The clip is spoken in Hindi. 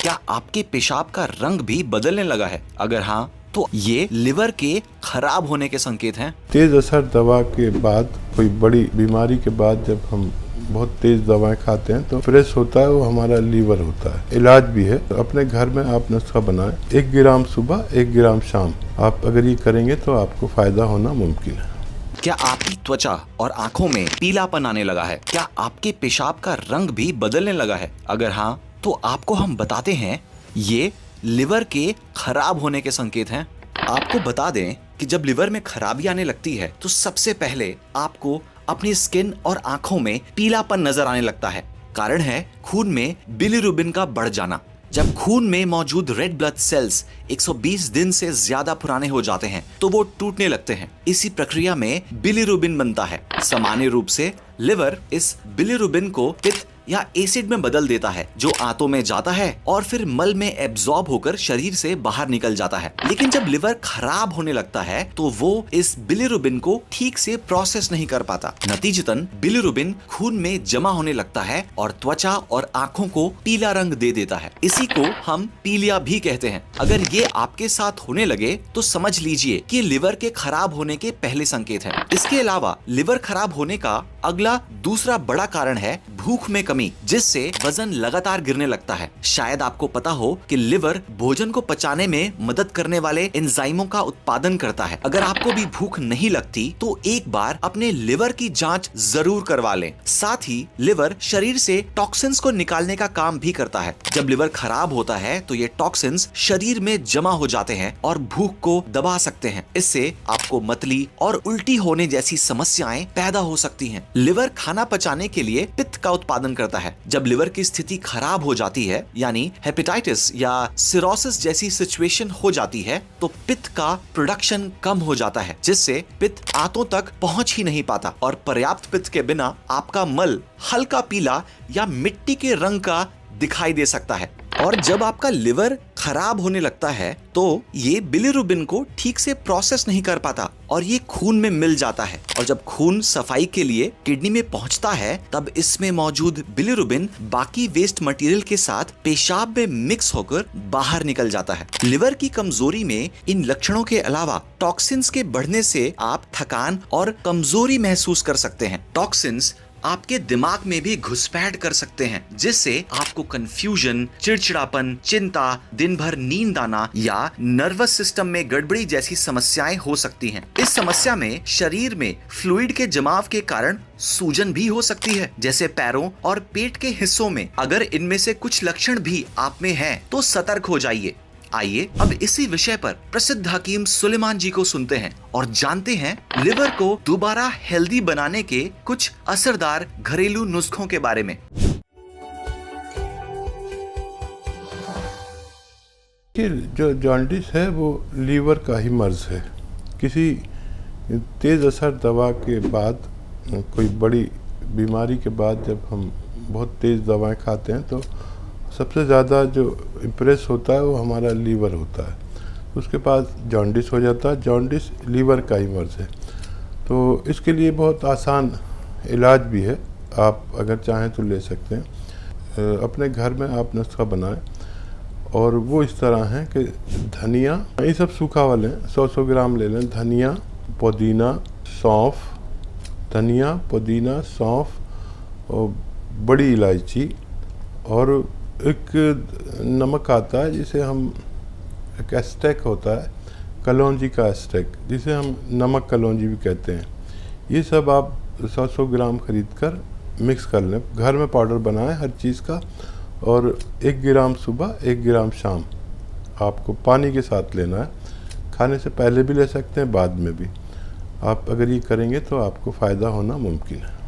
क्या आपके पेशाब का रंग भी बदलने लगा है? अगर हाँ, तो ये लिवर के खराब होने के संकेत हैं। तेज असर दवा के बाद, कोई बड़ी बीमारी के बाद जब हम बहुत तेज दवाएं खाते हैं तो फ्रेश होता है, वो हमारा लीवर होता है। इलाज भी है। अपने घर में आप नुस्खा बनाएं, 1 ग्राम सुबह 1 ग्राम शाम। आप अगर ये करेंगे तो आपको फायदा होना मुमकिन है। क्या आपकी त्वचा और आंखों में पीलापन आने लगा है? क्या आपके पेशाब का रंग भी बदलने लगा है? अगर हाँ, तो आपको हम बताते हैं ये लिवर के खराब होने के संकेत हैं। आपको बता दें कि जब लिवर में खराबी आने लगती है तो सबसे पहले आपको अपनी स्किन और आंखों में पीलापन नजर आने लगता है। कारण है खून में बिलिरुबिन का बढ़ जाना। जब खून में मौजूद रेड ब्लड सेल्स 120 दिन से ज्यादा पुराने हो जाते हैं तो वो टूटने लगते हैं। इसी प्रक्रिया में बिलिरुबिन बनता है। सामान्य रूप से लिवर इस बिलिरुबिन को पित्त या एसिड में बदल देता है, जो आंतों में जाता है और फिर मल में एब्जॉर्ब होकर शरीर से बाहर निकल जाता है। लेकिन जब लिवर खराब होने लगता है तो वो इस बिलिरुबिन को ठीक से प्रोसेस नहीं कर पाता। नतीजतन बिलिरुबिन खून में जमा होने लगता है और त्वचा और आंखों को पीला रंग दे देता है। इसी को हम पीलिया भी कहते हैं। अगर ये आपके साथ होने लगे तो समझ लीजिए कि लिवर के खराब होने के पहले संकेत हैं। इसके अलावा लिवर खराब होने का अगला दूसरा बड़ा कारण है भूख में कमी, जिससे वजन लगातार गिरने लगता है। शायद आपको पता हो कि लिवर भोजन को पचाने में मदद करने वाले एंजाइमों का उत्पादन करता है। अगर आपको भी भूख नहीं लगती तो एक बार अपने लिवर की जांच जरूर करवा लें। साथ ही लिवर शरीर से टॉक्सिन्स को निकालने का काम भी करता है। जब लिवर खराब होता है तो ये टॉक्सिन्स शरीर में जमा हो जाते हैं और भूख को दबा सकते हैं। इससे आपको मतली और उल्टी होने जैसी समस्याएं पैदा हो सकती हैं। लिवर खाना पचाने के लिए पित्त का उत्पादन करता है। जब लिवर की स्थिति खराब हो जाती है, यानी हेपेटाइटिस या सिरोसिस जैसी सिचुएशन हो जाती है, तो पित्त का प्रोडक्शन कम हो जाता है, जिससे पित्त आंतों तक पहुंच ही नहीं पाता और पर्याप्त पित्त के बिना आपका मल हल्का पीला या मिट्टी के रंग का दिखाई दे सकता है। और जब आपका लिवर खराब होने लगता है तो ये बिलिरुबिन को ठीक से प्रोसेस नहीं कर पाता और ये खून में मिल जाता है। और जब खून सफाई के लिए किडनी में पहुंचता है तब इसमें मौजूद बिलिरुबिन बाकी वेस्ट मटेरियल के साथ पेशाब में मिक्स होकर बाहर निकल जाता है। लिवर की कमजोरी में इन लक्षणों के अलावा टॉक्सिन्स के बढ़ने से आप थकान और कमजोरी महसूस कर सकते हैं। टॉक्सिन्स आपके दिमाग में भी घुसपैठ कर सकते हैं, जिससे आपको कंफ्यूजन, चिड़चिड़ापन, चिंता, दिन भर नींद आना या नर्वस सिस्टम में गड़बड़ी जैसी समस्याएं हो सकती हैं। इस समस्या में शरीर में फ्लूइड के जमाव के कारण सूजन भी हो सकती है, जैसे पैरों और पेट के हिस्सों में। अगर इनमें से कुछ लक्षण भी आप में हैं, तो सतर्क हो जाइए। आइए अब इसी विषय पर प्रसिद्ध हकीम सुलेमान जी को सुनते हैं और जानते हैं लिवर को दोबारा हेल्दी बनाने के कुछ असरदार घरेलू नुस्खों के बारे में। जो जॉन्डिस है वो लीवर का ही मर्ज है। किसी तेज असर दवा के बाद, कोई बड़ी बीमारी के बाद जब हम बहुत तेज दवाएं खाते हैं तो सबसे ज़्यादा जो इम्प्रेस होता है वो हमारा लीवर होता है। उसके पास जॉन्डिस हो जाता है। जॉन्डिस लीवर का ही मर्ज है। तो इसके लिए बहुत आसान इलाज भी है। आप अगर चाहें तो ले सकते हैं। अपने घर में आप नुस्खा बनाएं और वो इस तरह है कि धनिया, ये सब सूखा वाले 100 ग्राम ले लें। धनिया, पुदीना, सौंफ, धनिया, पुदीना, सौंफ और बड़ी इलायची, और एक नमक आता है जिसे हम, एक एस्टेक होता है, कलौंजी का एस्टेक, जिसे हम नमक कलौंजी भी कहते हैं। ये सब आप 100 ग्राम खरीद कर मिक्स कर लें। घर में पाउडर बनाएं हर चीज़ का, और 1 ग्राम सुबह 1 ग्राम शाम आपको पानी के साथ लेना है। खाने से पहले भी ले सकते हैं, बाद में भी। आप अगर ये करेंगे तो आपको फ़ायदा होना मुमकिन है।